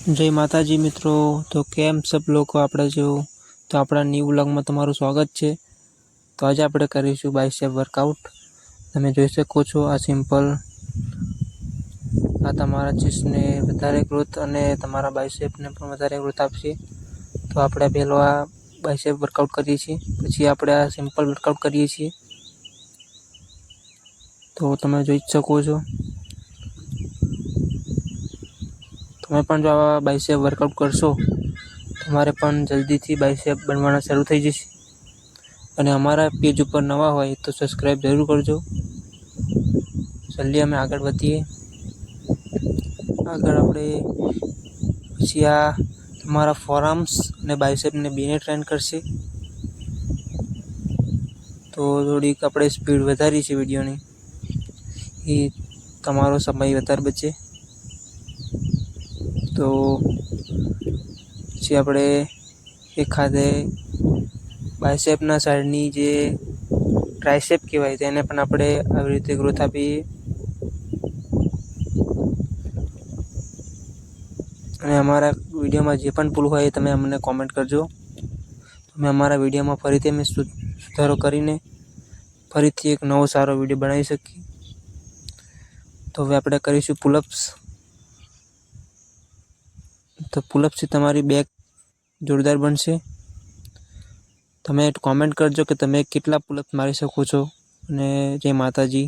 जय माताजी मित्रों। तो केम सब लोग आपड़ा जो तो आपड़ा न्यू व्लॉग में तमारुं स्वागत है। तो आज आपणे करीशुं बाइसेप वर्कआउट। तमे जोई शको छो आ सिंपल आ तमारा चेस्ट ने वधारे ग्रोथ अने तमारा बाइसेप ने पण वधारे ग्रोथ आपशे। तो आपणे पहेलो आ बाइसेप वर्कआउट करीए छीए, पछी आपणे आ सिंपल वर्कआउट करीए छीए। तो तमे जोई शको छो તમે પણ જો આવા બાઇસેપ વર્કઆઉટ કરશો તમારે પણ જલ્દીથી બાઇસેપ બનવાના શરૂ થઈ જશે। અને અમારા પેજ ઉપર નવા હોય તો સબસ્ક્રાઇબ જરૂર કરજો। જલ્દી અમે આગળ વધીએ। આગળ આપણે પછી આ તમારા ફોરઆર્મ્સ અને બાઇસેપને બેને ટ્રેન કરશે। તો થોડીક આપણે સ્પીડ વધારી છે વિડીયોની, એ તમારો સમય વધારે બચે। तो પછી આપણે એખાદે બાઇસેપના સાઈડની જે ટ્રાઇસેપ કહેવાય તેને પણ આપણે આવી રીતે ગ્રોથ આપીએ। અને અમારા વિડીયોમાં જે પણ ભૂલ હોય એ તમે અમને કોમેન્ટ કરજો। અમે અમારા વિડીયોમાં ફરીથી અમે સુધારો કરીને ફરીથી એક નવો સારો વિડીયો બનાવી શકીએ। તો હવે આપણે કરીશું પુલઅપ્સ। तो पुलअप्स से तमारी बैक जोरदार बनशे। તમે કોમેન્ટ કરજો કે તમે કેટલા પુલઅપ મારી શકો છો। અને જય માતાજી।